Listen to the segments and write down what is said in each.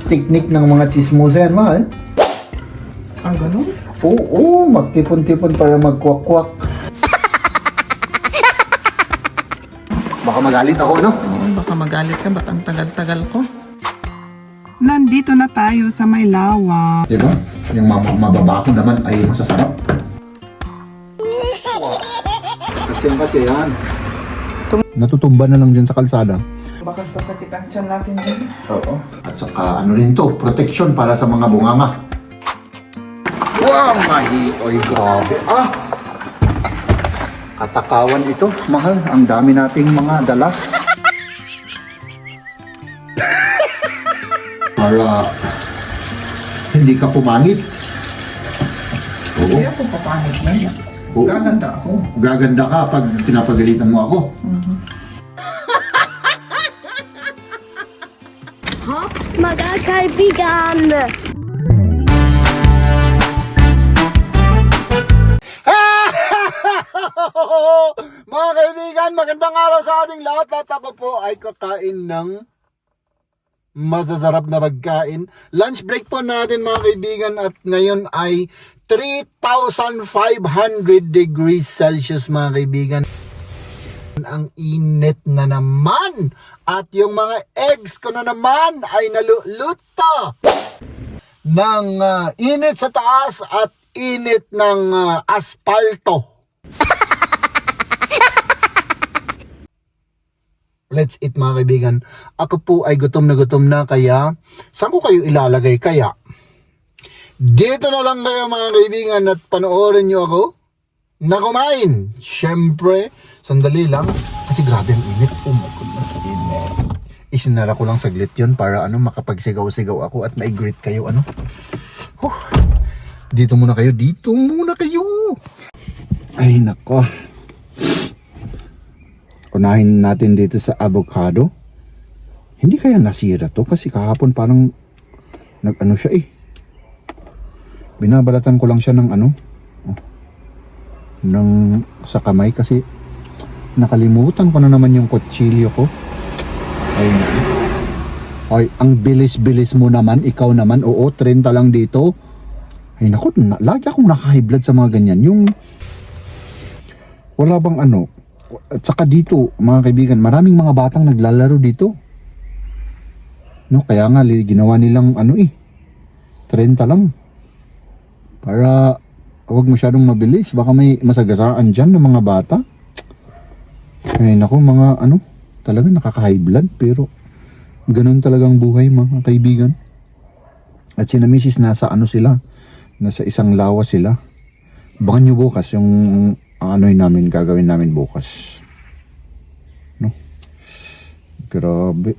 technique ng mga chismosa yan, mahal. Ang ganun? Oo, magtipon-tipon para magkwak-kwak. Baka magalit ako, no? Oo, baka magalit ka. Ba't ang tagal-tagal ko? Nandito na tayo sa may lawa. Diba? Yung mababako naman ay masasarap. Kasi yan. Natutumba na lang dyan sa kalsada. Baka sasakit ang tiyan natin dyan. Oo. At saka ano rin to, protection para sa mga bunganga. Wow, oy, grabe. Katakawan ito, mahal. Ang dami nating mga dala. Para hindi ka pumangit. Oo. Hindi ako papangit na yan. Oo. Gaganda ako. Gaganda ka pag pinapagalitan mo ako. Hops, mga kaibigan! Mga kaibigan, magandang araw sa ating lahat. At ako po ay kakain ng masasarap na pagkain. Lunch break po natin mga kaibigan at ngayon ay 3,500 degrees Celsius mga kaibigan. Ang init na naman at yung mga eggs ko na naman ay naluluto ng init sa taas at init ng aspalto. Let's eat mga kaibigan. Ako po ay gutom na kaya saan ko kayo ilalagay kaya? Dito na lang kayo mga kaibigan at panoorin nyo ako na kumain. Siyempre, sandali lang kasi grabe ang init. Oh my goodness, init. Isinara ko lang saglit yun para makapagsigaw-sigaw ako at ma-greet kayo Dito muna kayo. Ay nako. Unahin natin dito sa avocado. Hindi kaya nasira to kasi kahapon parang siya Binabalatan ko lang siya ng sa kamay kasi nakalimutan ko na naman yung kutsilyo ko. Ay, ang bilis-bilis mo naman, ikaw naman. Oo, 30 lang dito. Ay naku, lagi akong naka-high blood sa mga ganyan. Yung wala bang at saka dito, mga kaibigan, maraming mga batang naglalaro dito. No, kaya nga ginawa nilang 30 lang. Para huwag masyadong mabilis, baka may masagasaan dyan ng mga bata. Ay naku, mga talaga nakaka-high blood, pero ganun talagang buhay mga kaibigan. At sina Mrs. nasa sila, nasa isang lawa sila. Abangan nyo bukas yung gagawin namin bukas. No? Grabe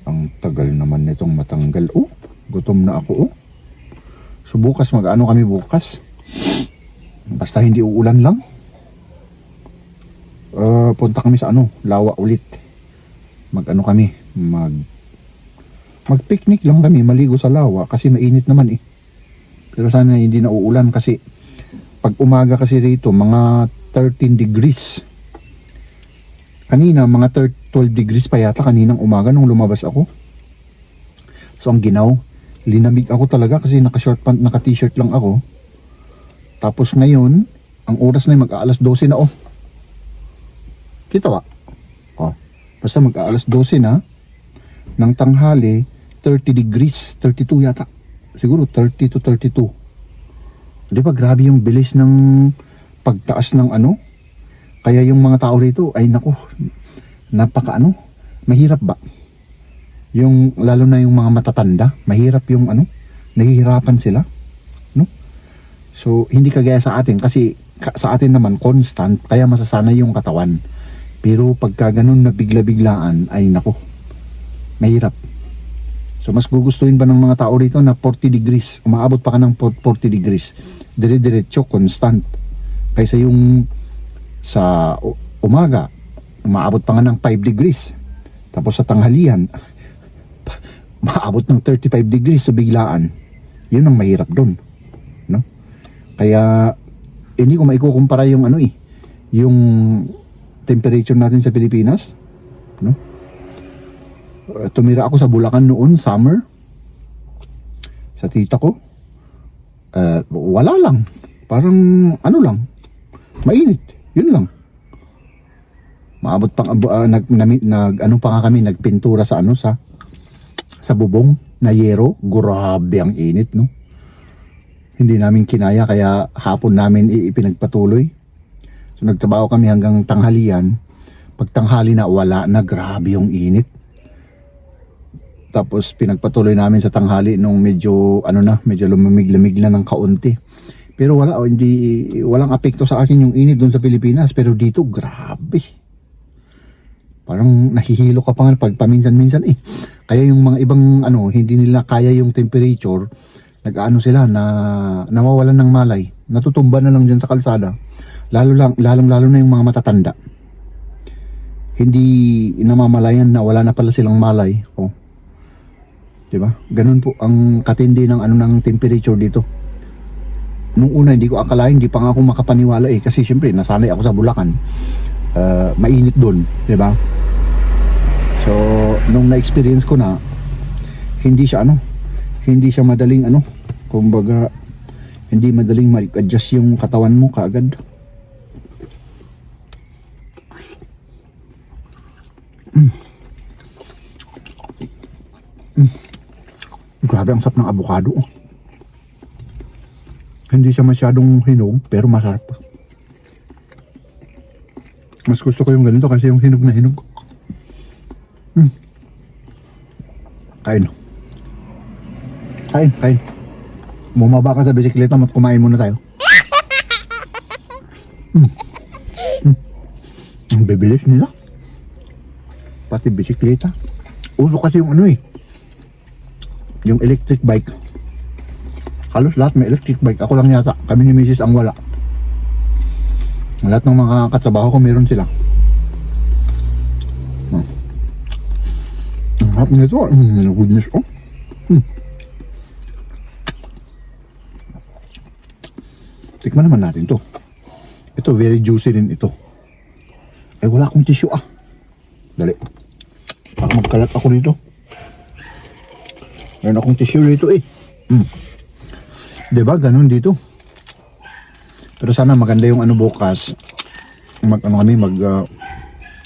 Ang tagal naman nitong matanggal. Gutom na ako So bukas kami bukas. Basta hindi uulan lang. Punta kami sa lawa ulit. Mag-picnic lang kami, maligo sa lawa kasi mainit naman Pero sana hindi na uulan kasi pag umaga kasi rito mga 13 degrees. Kanina mga 12 degrees pa yata kaninang umaga nung lumabas ako. So ang linamig ako talaga kasi naka-short pant, naka-t-shirt lang ako. Tapos ngayon, ang oras na mag-aalas 12 na Kita ba? Basta mag-aalas 12 na ng tanghali, 30 degrees, 32 yata. Siguro 30 to 32. Di ba grabe yung bilis ng pagtaas ng Kaya yung mga tao rito ay naku, mahirap ba? Yung lalo na yung mga matatanda, mahirap yung nahihirapan sila, no? So hindi kagaya sa atin kasi sa atin naman constant kaya masasanay yung katawan. Pero pagka ganun na bigla-biglaan ay naku, mahirap. So mas gugustuhin ba ng mga tao rito na 40 degrees, umaabot pa ka ng 40 degrees, dire-diretso, constant. Kaysa yung sa umaga, umaabot pa nga ng 5 degrees. Tapos sa tanghalian, maabot ng 35 degrees sa biglaan. Yun ang mahirap doon, no? Kaya hindi ko maikukumpara yung yung temperature natin sa Pilipinas no? Tumira ako sa Bulacan noon, summer. Sa tita ko. Wala lang. Parang ano lang. Mainit. Yun lang. Maabot pang ano pa nga kami, nagpintura sa ano sa bubong na yero. Grabe ang init, no? Hindi namin kinaya kaya hapon namin ipinagpatuloy. So nagtrabaho kami hanggang tanghalian. Pag tanghali na wala na, grabe yung init. Tapos pinagpatuloy namin sa tanghali nung medyo medyo lumamig-lamig na ng kaunti. Pero walang apekto sa akin yung init doon sa Pilipinas, pero dito grabe. Parang nahihilo ka pa nga pag paminsan-minsan eh. Kaya yung mga ibang hindi nila kaya yung temperature, sila na nawawalan ng malay. Natutumba na lang diyan sa kalsada. Lalo na yung mga matatanda. Hindi namamalayan na wala na pala silang malay. Oh. 'Di ba? Ganun po ang katindi ng ng temperature dito. Nung una hindi ko akalain, hindi pa nga ako makapaniwala eh kasi syempre nasanay ako sa Bulacan. Mainit doon, 'di ba? So, nung na-experience ko na hindi siya madaling kumbaga hindi madaling ma-adjust yung katawan mo kaagad. Grabe ang sarap ng avocado. Hindi siya masyadong hinog pero masarap. Mas gusto ko yung ganito kasi yung hinog na hinog. Kain. Bumaba ka sa bisikleta at kumain muna tayo. Ang bibilis nila. Pati bisikleta. Uso kasi yung yung electric bike. Halos lahat may electric bike. Ako lang yata. Kami ni Mrs. ang wala. Lahat ng mga katrabaho ko meron sila. Ang harap nito. Goodness. Tikman naman natin to. Ito very juicy din ito. Wala akong tissue Dali. Baka magkalat ako dito. Meron akong tissue dito Diba? Ganun dito. Pero sana maganda yung bukas.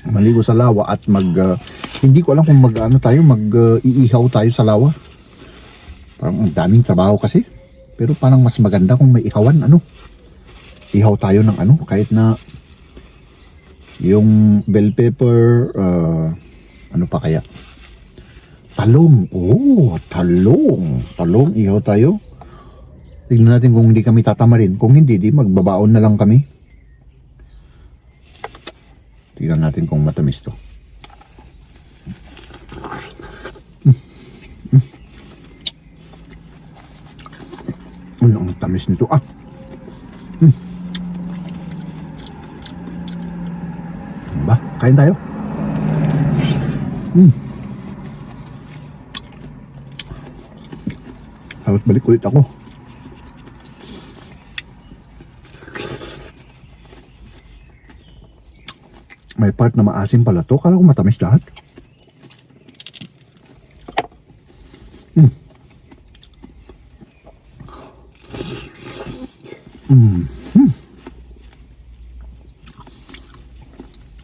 Maligo sa lawa at hindi ko alam kung iihaw tayo sa lawa. Parang ang daming trabaho kasi. Pero parang mas maganda kung may ihawan, ihaw tayo ng kahit na yung bell pepper, pa kaya? Talong. Talong, ihaw tayo. Tignan natin kung hindi kami tatamarin. Kung hindi, magbabaon na lang kami. Tignan natin kung matamis to. Ang tamis nito. Ba? Kain tayo. Tapos balik ulit ako. May part na maasim pala to. Kala ko matamis lahat.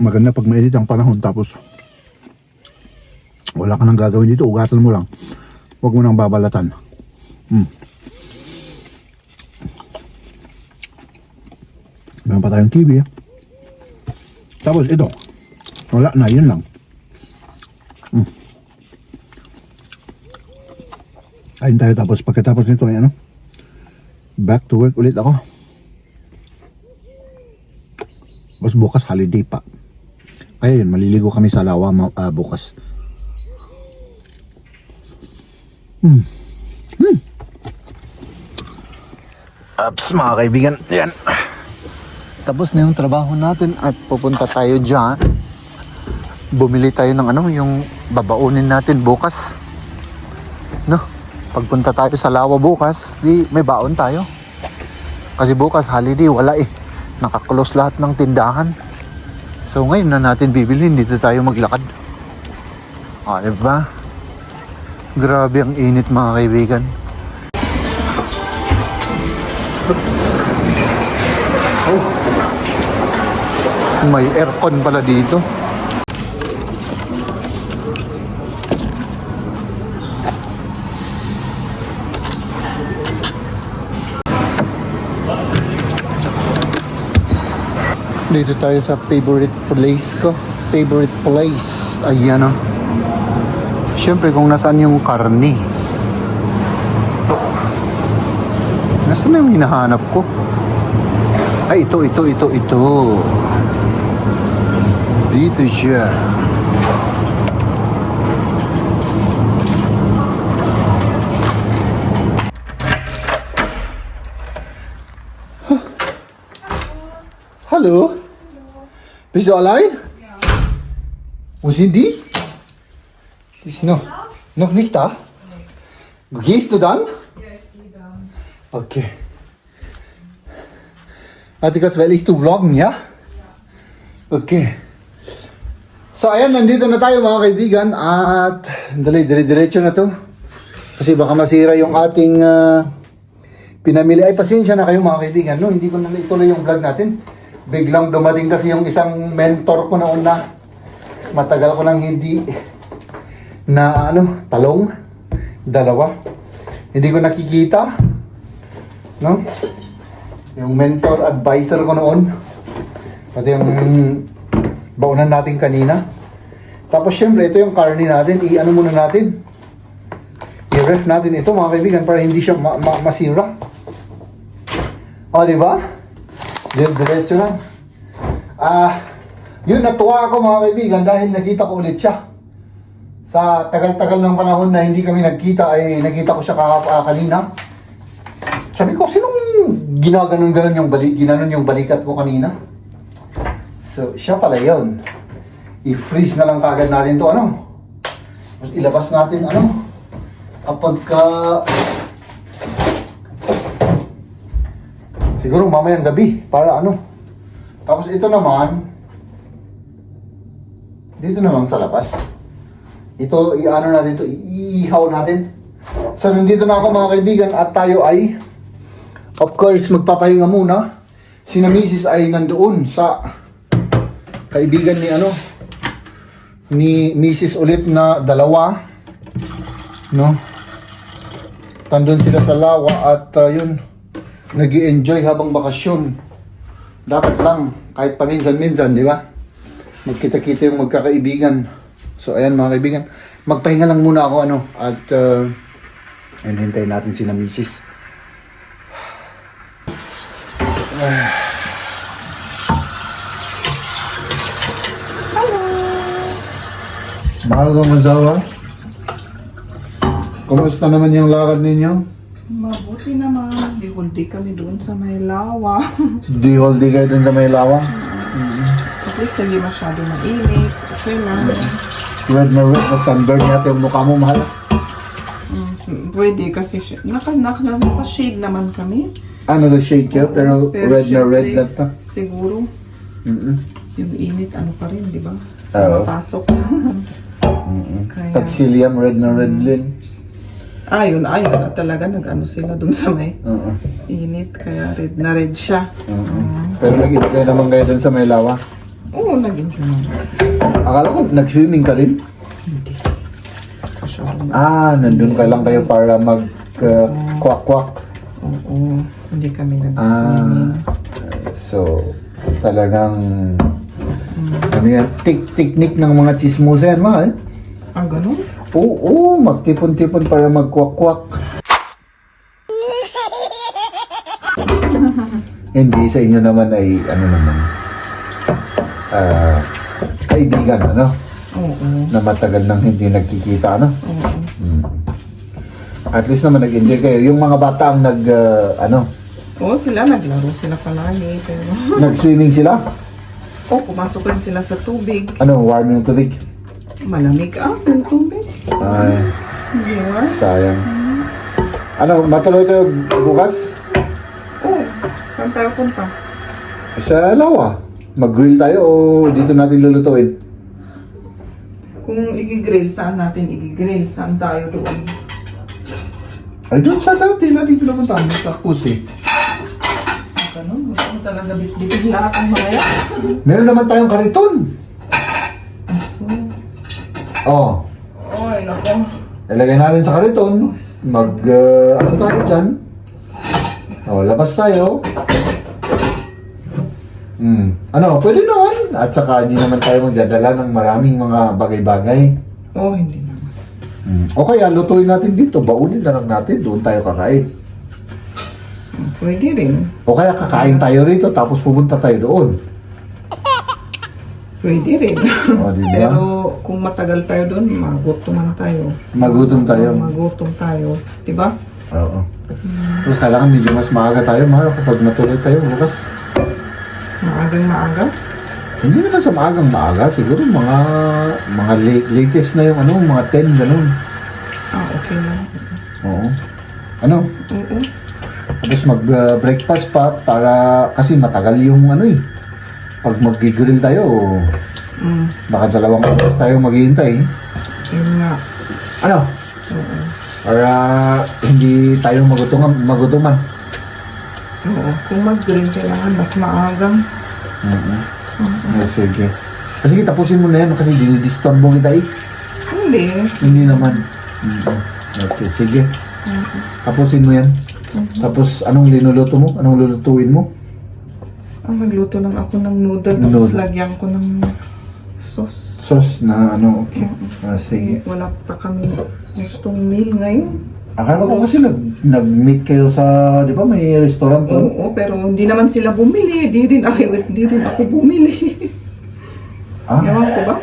Maganda pag mainit ang panahon tapos wala ka nang gagawin dito. Ugatan mo lang. Huwag mo nang babalatan. Meron pa tayong TV Tapos ito, wala na, yun lang. Kain tayo tapos pagkatapos nito ay back to work ulit ako. Tapos bukas holiday pa. Kaya yun, maliligo kami sa lawa bukas. Ups mga kaibigan, yan. Tapos na yung trabaho natin at pupunta tayo dyan. Bumili tayo ng yung babaunin natin bukas. Pagpunta tayo sa lawa bukas, may baon tayo. Kasi bukas holiday, wala Nakaklose lahat ng tindahan. So ngayon na natin bibilhin, dito tayo maglakad. Diba? Grabe ang init mga kaibigan. Oops. Oh. May aircon pala dito. Dito tayo sa favorite place ko. Favorite place. Ayan o. Siyempre kung nasaan yung karne. Nasaan na yung hinahanap ko? Ay, ito. Dito siya. Hallo? Bist du allein? Ja. Wo sind die? Die ist noch nicht da? Gehst du dann? Ja, ich gehe dann. Okay. Warte kurz, weil ich vloggen, ja? Okay. So, ayan, nandito na tayo mga kaibigan at dire-diretso na to. Kasi baka masira yung ating pinamili. Ay, pasensya na kayo mga kaibigan, no? Hindi ko na ituloy yung vlog natin. Biglang dumating kasi yung isang mentor ko na una. Matagal ko nang hindi na talong. Dalawa. Hindi ko nakikita. No? Yung mentor advisor ko noon. Pati yung baunan natin kanina. Tapos syempre ito yung karne natin. I-ano muna natin. I-ref natin ito mga kaibigan para hindi siya masira. O, diba? Diretso lang. Yun, natuwa ako mga kaibigan dahil nakita ko ulit siya. Sa tagal-tagal ng panahon na hindi kami nagkita ay nakita ko siya kanina. Sabi ko, sinong ginaganon-ganon yung balikat ko kanina? So, siya pala yun. I-freeze na lang kagad natin to Tapos ilabas natin kapag siguro mamayang gabi para Tapos ito naman dito na lang sa labas. Ito natin to, iihaw natin. So nandito na ako mga kaibigan at tayo ay of course magpapahinga muna. Si na Mrs. ay nandoon sa kaibigan ni Mrs. ulit na dalawa, no? Tandun sila sa Lawa at yun, nag-i-enjoy habang bakasyon. Dapat lang, kahit paminsan-minsan, di ba? Magkita-kita yung magkakaibigan. So, ayan mga kaibigan. Magpahinga lang muna ako, at hintayin natin si na Mrs. Mahal kang masawa. Kumusta naman yung lakad ninyo? Mabuti naman. Di kami doon sa Maylawa. Di holiday kayo dun sa may lawang? At least hindi masyado mainit. Okay lang. Red na sunburn yata yung mukha mo, mahal. Pwede kasi naka-shade naman kami. Ano the shade kayo? Pero red na red syempre, lang to. Siguro. Yung init, pa rin, di ba? Oo. Mapasok. Kaya, Tatsilium, red na red din. ayun na talaga nag-ano sila dun sa may init. Kaya red na red siya. Pero nag-enjoy naman kayo dun sa may lawa. Oo, nag-enjoy naman. Akala ko, nag-swimming ka rin? Hindi. Nandun ka lang kayo para mag-kwak-kwak. Oo, hindi kami nag-swimming. So, talagang technique ng mga chismosa yan, mahal. Ganun? Oo, magtipon-tipon para magkwak-kwak. Hindi, sa inyo naman ay, kaibigan, Oo. na matagal nang hindi nagkikita, Oo. At least naman nag-enjoy kayo. Yung mga bata ang Oo, sila naglaro sila palagi. Pero nag-swimming sila? pumasok rin sila sa tubig. Warm yung tubig? Malamig yung tubig. Ay, Hindi warm. sayang. Matuloy tayo bukas? Oo. Saan tayo punta? Sa Lawa. Mag-grill tayo o dito natin lulutuin? Kung i-grill, saan natin i-grill? Saan tayo doon? Ay, doon sa natin pinapuntahan sa Kusi. Ganun, gusto mo talaga bitbitin lahat ang mga yan. Meron naman tayong kariton. Aso. Oh, Oy, nako. ilagay natin sa kariton. Ano tayo dyan? Oh, labas tayo. Ano, pwede naman. At saka hindi naman tayo magdadala ng maraming mga bagay-bagay. Oh, hindi naman. O kaya lutuin natin dito, baunin na lang natin, doon tayo kakain. Pwede rin. O kaya kakain tayo rito, tapos pupunta tayo doon. Pwede rin. O, di ba? Pero kung matagal tayo doon, magutuman tayo. Magutom tayo. Magutom tayo. Diba? Oo. Tapos kailangan medyo mas maaga tayo, mahal, kapag natuloy tayo bukas. Maagang maaga. Hindi naman sa maagang maaga, siguro mga latest na yung mga 10, ganun. Okay na. Oo. Ano? Oo. Tapos mag-breakfast pa para kasi matagal yung pag mag-grill tayo, baka 2 oras tayo maghihintay. Yun nga. Ano? Oo. Para hindi tayo magutuman. Oo. Kung mag-grill, kailangan mas maagang. Sige. Kasi tapusin mo na yan kasi dinidisturbo kita eh. Hindi. Hindi naman. Okay, sige. Tapusin mo yan. Tapos anong linuluto mo? Anong lulutuin mo? Magluto lang ako ng noodle. Tapos Noodle. lagyan ko ng sauce. Sauce na okay. Sige. Wala pa kami gustong meal ngayon. Akala ko kasi nag-meet kayo sa, di ba may restaurant doon? Oo, pero hindi naman sila bumili. Di rin ako bumili. Ewan ko ba?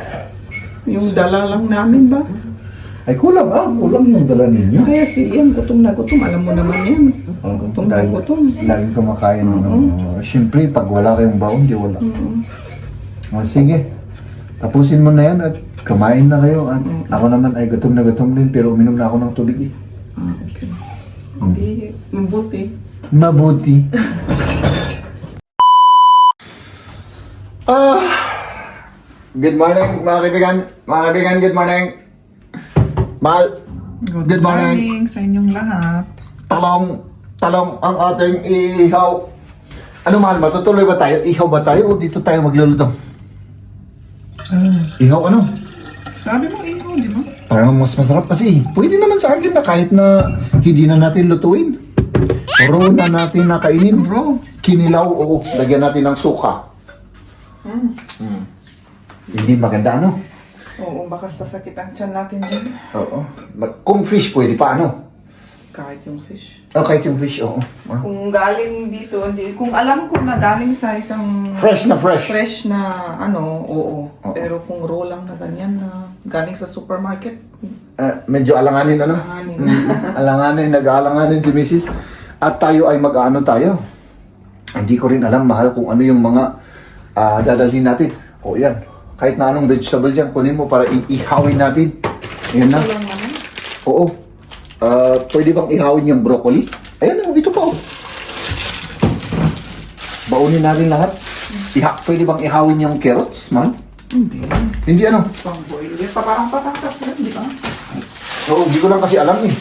Yung dala lang namin ba? Ay kulang yung dala ninyo. Kaya si Ian, gutom na gutom. Alam mo naman yan. Gutom na gutom. Laging kumakain. Siyempre, pag wala kayong baon, di wala. Sige. Tapusin mo na yan at kumain na kayo. At ako naman ay gutom na gutom din pero uminom na ako ng tubig eh. Okay. Hindi, mabuti. Mabuti. Good morning mga kaibigan. Mga kaibigan, good morning. Mahal. Good morning sa inyong lahat. Talong ang ating ihaw. Ano mahal, matutuloy ba tayo? Ihaw ba tayo o dito tayo magluluto? Ihaw ano? Sabi mo ikaw, di ba? Parang mas masarap kasi. Pwede naman sa akin na kahit na hindi na natin lutuin. Raw na natin nakainin. Raw. Kinilaw o lagyan natin ng suka. Hindi maganda ano? Oo, baka sasakit ang tiyan natin dyan. Oo. Kung fish pwede pa ano? Kahit yung fish. Kahit yung fish, oo. Kung galing dito, kung alam ko na galing sa isang Fresh na fresh. fresh na oo. Pero kung raw lang na ganyan na galing sa supermarket, Medyo alanganin ano? Alanganin. Nag-aalanganin si Mrs. At tayo ay mag-ano tayo. Hindi ko rin alam mahal kung ano yung mga dadalhin natin. O yan, kahit na anong vegetable dyan, kunin mo para ihawin natin. Ayan na. Walang ano. Oo. Pwede bang ihawin yung broccoli? Ayan, ito pa. Baunin natin lahat. Pwede bang ihawin yung carrots, man? Hindi. Hindi ano? Pang-boil. Parang patatas yan, di ba? Oo, hindi ko lang kasi alam eh.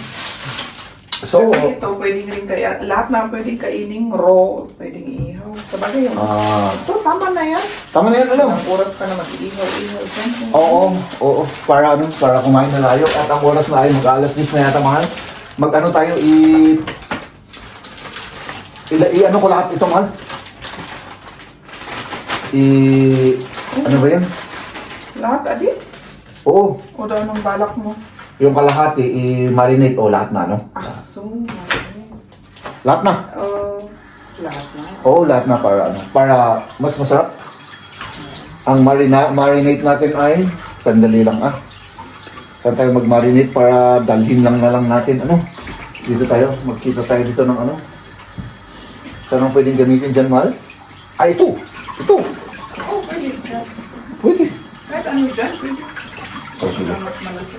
So, Kasi ito, pwedeng rin kaya, lahat na pwedeng kaining raw, pwedeng ihaw. Sabagay yung, ito, tama na yan. tama na yan, ano? Ilang oras ka na mag-ihaw-ihaw dyan. Oo, para kumain na tayo. At ang oras na ay mag-alas 10 na yata, mahal. Mag-ano tayo, ano ko lahat ito, mahal? Ano ba yan? Lahat, adi? Oo, O daw anong balak mo? yung kalahati, i-marinate o lahat na, ano? Aso, Lahat na. lahat na. Oo, lahat na para mas masarap. Ang marinate natin ay, sandali lang Saan tayo mag-marinate para dalhin lang na lang natin, ano? Dito tayo, magkita tayo dito ng ano? Saan ang pwedeng gamitin dyan, mahal? Ito! Oh, pwede. Pwede. Kahit ano dyan, pwede. Okay. Mas malaki.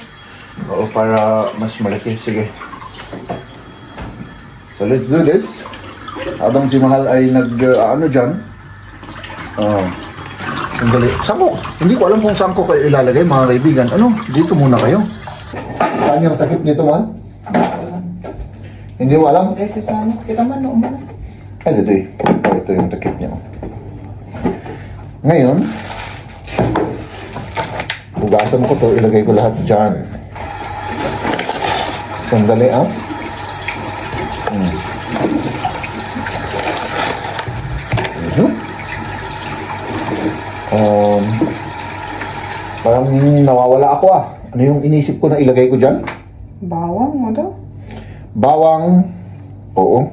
Oo, para mas malaki. Sige. So, let's do this. Habang si Mahal ay ano dyan. Sandali. Saan ko? Hindi ko alam kung saan ko kayo ilalagay, mga kaibigan. Ano? Dito muna kayo. Saan yung takip nito, man? Hindi mo alam? Dito sa ano, kita man noon mo. Ay, dito eh. Ito yung takip niya. Ngayon, hugasan ko to, ilagay ko lahat dyan. Sandali, ah. Ayun. Parang nawawala ako ah. Ano yung inisip ko na ilagay ko dyan? Bawang mo daw. Bawang. Oo.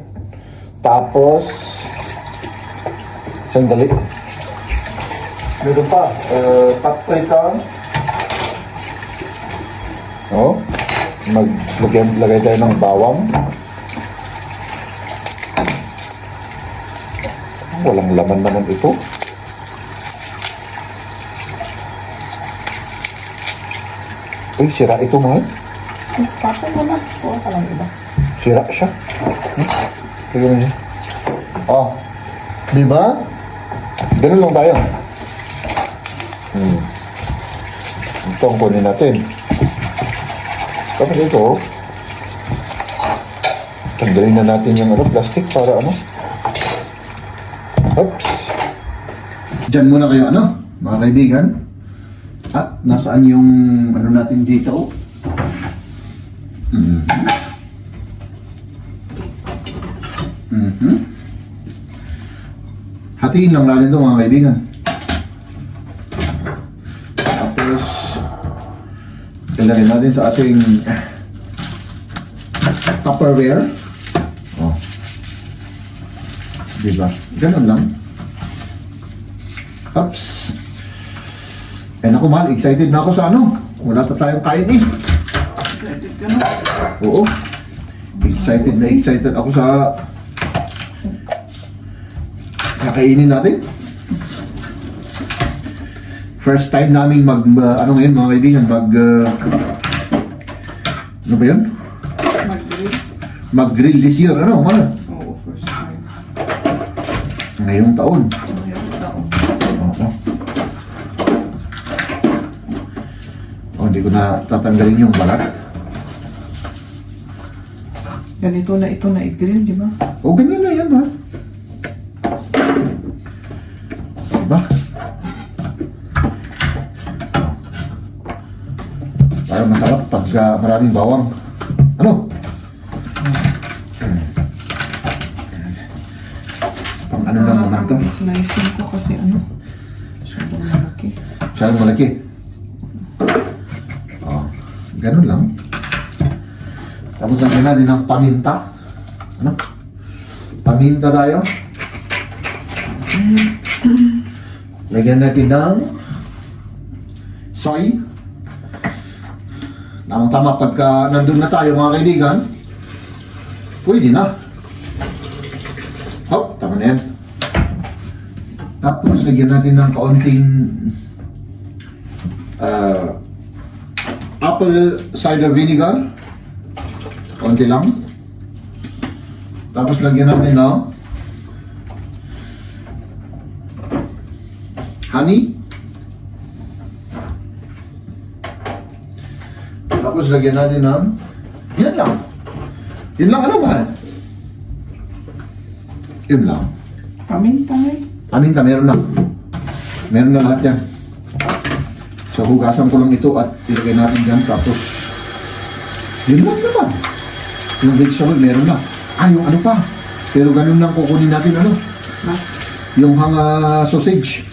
Tapos, sandali. Meron pa. Paprika. Oo. Maglagay tayo ng bawang. Walang laman naman ito. Uy, sira ito, mahal. Tapos mo na. Kuha ka lang iba. Sira siya. Tignan mo siya. Oh. Di ba? Ganun lang tayo. Ito ang kunin natin. Tapos ito, tanggalin na natin yung plastic para ano. Oops. Diyan muna kayo, mga kaibigan. At nasaan yung ano natin dito? Hatiin lang natin ito, mga kaibigan. Tapos, ilagay natin sa ating Tupperware. Oh. Diba? Ganun lang. Oops. Eh naku, mahal, excited na ako sa wala pa tayong kain eh. Excited ka na. Oo. Excited ako sa kakainin natin. First time namin ngayon, mga kaibigan, ano ba yun? Mag-grill. Mag-grill this year, mahal? Oo, first time. Ngayong taon. Ngayong taon. Oo. Hindi ko na tatanggalin yung balat. Ganito na ito na i-grill, di ba? Ganyan na yan, mahal. Diba? Para masarap pag maraming bawang. Pang ano lang naman to? Slicing ko kasi masyadong malaki. Masyadong malaki. Ganun lang. Tapos lagyan natin ng paminta. Paminta tayo. Lagyan natin ng soy. Tamang-tama pagka nandun na tayo, mga kaibigan. Pwede na. Tama na yan. Tapos lagyan natin ng kaunting apple cider vinegar. Konti lang. Tapos lagyan natin ng honey. Tapos lagyan natin ng yan lang. Yun lang ba? Yun lang. Paminta eh. Paminta, meron na. Meron na lahat yan. So hugasan ko lang ito at ilagay natin dyan. Tapos yun lang naman. Yung vegetable meron na. Yung ano pa. Pero ganun lang kukunin natin Mas yung sausage.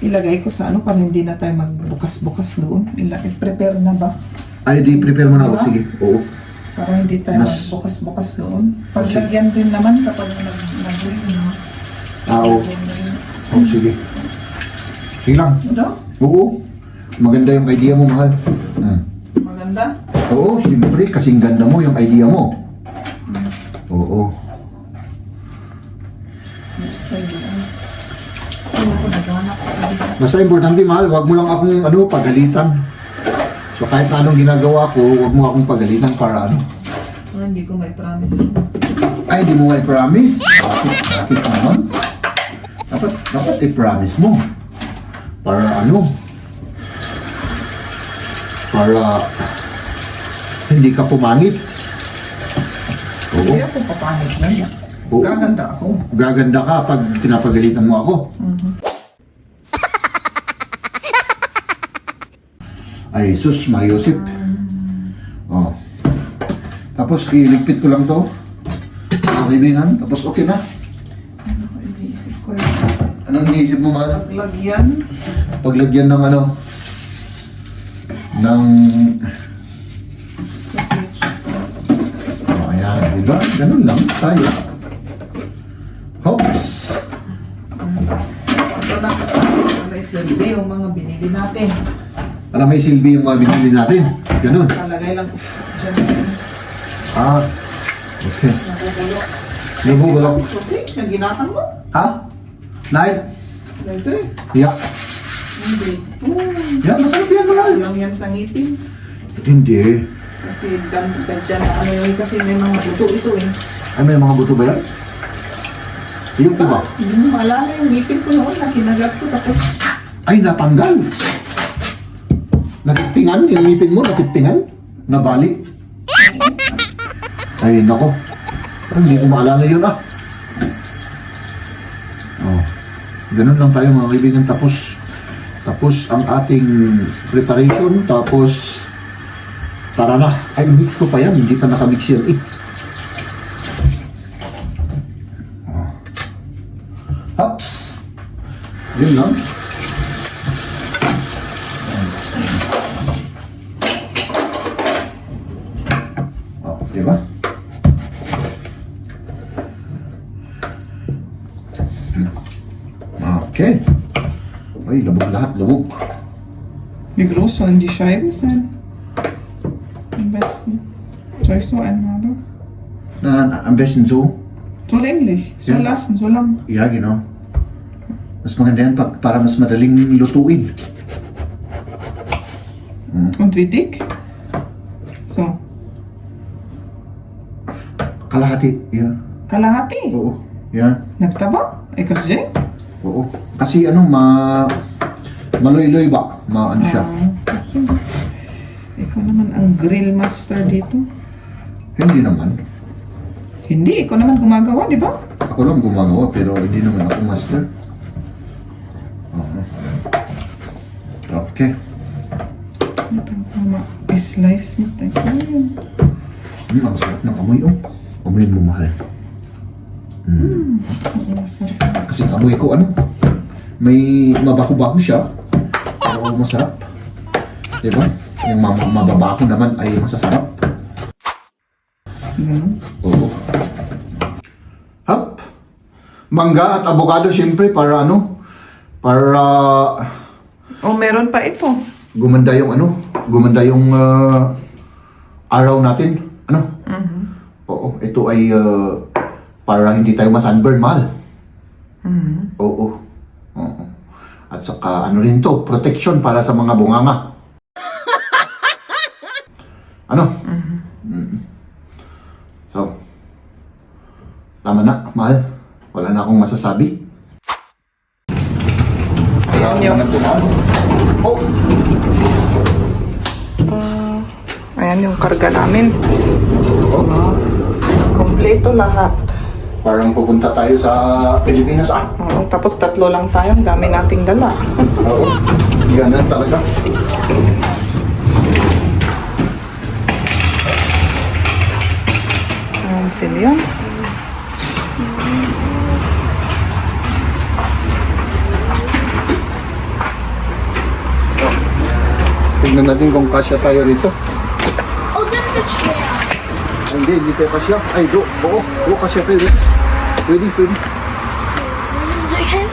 ilagay ko sa para hindi na tayo magbukas-bukas doon. I-prepare na ba? Ay, di-prepare mo na ako. Diba? Sige, oo. Para hindi tayo Mas- magbukas-bukas doon. Paglagyan din naman kapag nag-grill, Oo. Sige. Sige lang. Ano? Oo. Maganda yung idea mo, mahal. Maganda? Oo, siyempre, kasing ganda mo yung idea mo. Oo. Basta importante, mahal, wag mo lang akong pagalitan. So kahit na anong ginagawa ko, wag mo akong pagalitan para Hindi ko may promise. Ay, di mo may promise? Bakit naman? Dapat i-promise mo. Para ano? Para hindi ka pumangit. Oo. Hindi ako papangit lang. Oo. Gaganda ako. Gaganda ka pag pinapagalitan mo ako. Ay, sus, Mariosip. Oh. Tapos, iligpit ko lang to. Mga kaibigan. Tapos, okay na. Ano ko iniisip ko yun? Anong iniisip mo, mahal? Paglagyan. Paglagyan ng ano? Ng... Sausage. Oh, ayan, diba? Ganun lang tayo. Hops! Ito na. May silbi yung mga binili natin. Para may silbi yung mga binili natin. Ganun. Talagay lang dyan. Ah, okay. Nagugulo. Nabubulok. Sausage na ginatan mo. Ha? Night? Ito eh. Yeah. Hindi. Yeah, masarap yan, mahal. Lang yan sa ngipin. Hindi. Kasi dyan na ano yun. Kasi may mga buto ito eh. Ay, may mga buto ba yan? Yung po ba? Hindi mo maalala yung ngipin ko noon na kinagat ko. Tapos Ay, natanggal. Nakipingan? Yung ngipin mo, nakipingan? Nabali? Ay, nako. Hindi ko maalala yun ah. Oh. Ganun lang tayo mga kaibigan. Tapos ang ating preparation. Tapos, tara na. Ay, mix ko pa yan. Hindi pa nakamix yan eh. Oh. Hops. Yun lang. Oh, diba? Okay. Ay, labog lahat, labog. wie groß sollen die Scheiben sein? Am besten. Soll ich so einmachen? Am besten so. So länglich. So Ja. lassen, so lang. Ja, genau. Mas maganda yan para mas madaling lutuin. Und wie dick? So. Kalahati, yeah. Kalahati. Oo, yan. Nagtaba? Ikaw siya? Oo. Kasi ano, maloy-loy ba? Maano siya. Sige. Ikaw naman ang grill master dito. Hindi naman. Hindi, ikaw naman gumagawa, di ba? Ako lang gumagawa pero hindi naman ako master. Oo. Okay. I-slice mo tayo. Ayun. Ang sarap ng amoy, oh. Amoyin mo, mahal. Ang masarap. Kasi amoy ko, ano, may mabako-bako siya. Pero masarap. Diba? Yung mababako naman ay masasarap. Ganun. Oo. Hap. Mangga at avocado, syempre, para ano? Para Oh, meron pa ito. gumanda yung ano? Gumanda yung araw natin. Ano? Oo. Ito ay para hindi tayo masunburn, mahal. Oo. Oo. At saka ano rin to, protection para sa mga bunganga. Ano? So, tama na, mahal. Wala na akong masasabi. Kaya Ayan mga tumaw. Oh! Ayan yung karga namin. Oh. Kompleto lahat. Parang pupunta tayo sa Pilipinas, ah. Oo, tapos 3 lang tayo. Ang dami nating dala. Oo. Ganun talaga. Ayan sila. Tignan natin kung kasya tayo rito. Oh, this for chair. Hindi tayo kasya. Ay, oo, kasya tayo rito. Pwede. Okay.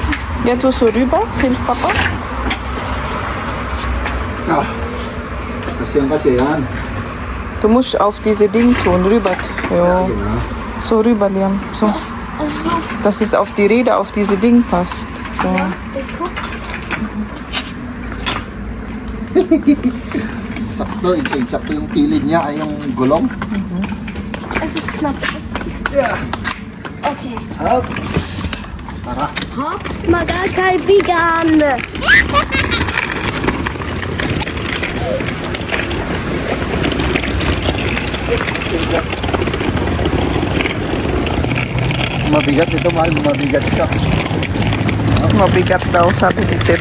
Ja, du so rüber. Hilf Papa. Ah. Kasi yan. Du musst auf diese Ding tun, rüber. Ja, Jo. genau. So rüber, Liam. So. Dass es auf die Räder, auf diese Ding passt. So. Sakto yung kilid niya ay yung gulong. Es ist knapp. Yeah. Okay. Ups. Tara. Hops, magkakaibigan! Mabigat ito, mahal. Mabigat ito. Mabigat daw, sabi ni Chip.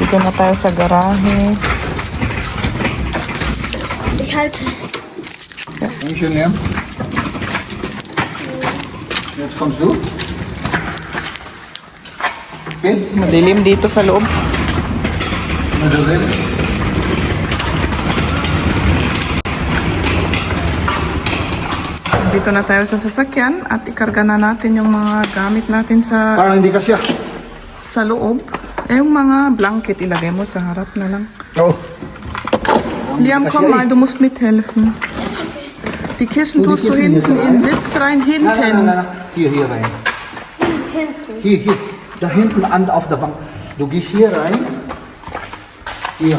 Dito na tayo sa garahe. Ich halte. Dankeschön, ja. Jetzt kommst du. Okay. Madilim dito sa loob. Madalil. Dito na tayo sa sasakyan at ikarga na natin yung mga gamit natin sa Parang hindi kasya. loob. Yung mga blanket ilagay mo sa harap na lang. Oo. Liam, komm mal, du musst mithelfen. Die Kissen tust du hinten in den Sitz rein, hinten. Hier rein. Hinten. Hier. Da hinten auf der Bank. Du gehst hier rein. Hier.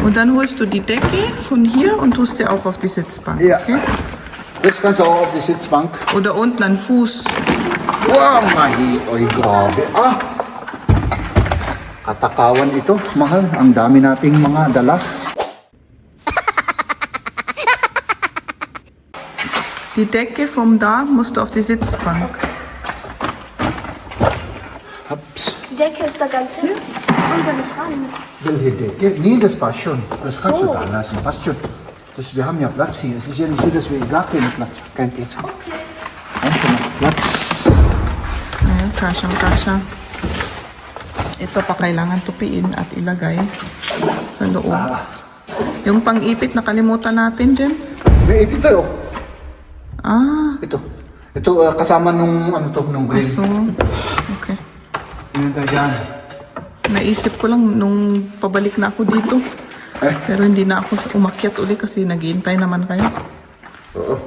Und dann holst du die Decke von hier und tust sie auch auf die Sitzbank. Ja. Okay? Jetzt kannst du auch auf die Sitzbank. Oder unten einen Fuß. Wow, mahi. Oy, grabe. Ah! Katakawan ito, mahal. Ang dami nating mga dala. Die Decke vom da musst du auf die Sitzbank. Haps. Die Decke ist da ganz hin. Kommt da nicht ran. Welche Decke? Nee, das passt schon. Das kannst du da lassen. Passt schon. Wir haben ja Platz hier. Es ist ja nicht so, dass wir gar keinen Platz haben. Kein Platz. Haben wir noch Platz? Ayan, kasyang-kasya. Ito pa kailangan tupiin at ilagay sa loob. Yung pang-ipit nakalimutan natin, Jem. May ipit tayo. Ah, Ito. Ito kasama nung ano to, nung green. so, okay. Yun tayo dyan. Naisip ko lang nung pabalik na ako dito. Pero hindi na ako umakyat uli kasi naghihintay naman kayo. Oo.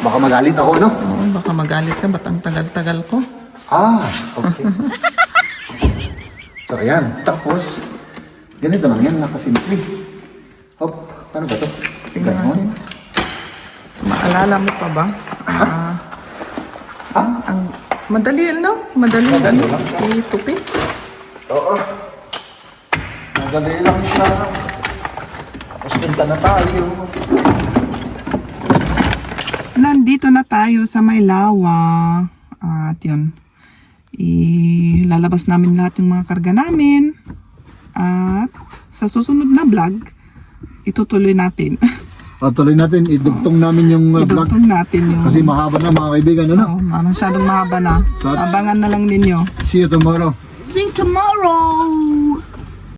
Baka magalit ako, no? Oo, baka magalit ka, ba't ang tagal-tagal ko? Ah, okay. So, ayan. Tapos, ganito lang yan, nakasimple. Hop, ano ba to? Tingnan Ganon. natin. Maalala mo pa ba? Ang madali, no? Madali Madali ano? lang. Itupi. Oo. Madali lang siya. Tapos punta na tayo. Nandito na tayo sa Maylawa. At yun. Ilalabas namin lahat yung mga karga namin. At sa susunod na vlog, itutuloy natin. Tuloy natin, idugtong namin yung vlog. Idugtong natin yung... Kasi mahaba na mga kaibigan, ano? Oo, masyadong mahaba na. So- Abangan na lang ninyo. See you tomorrow. See you tomorrow!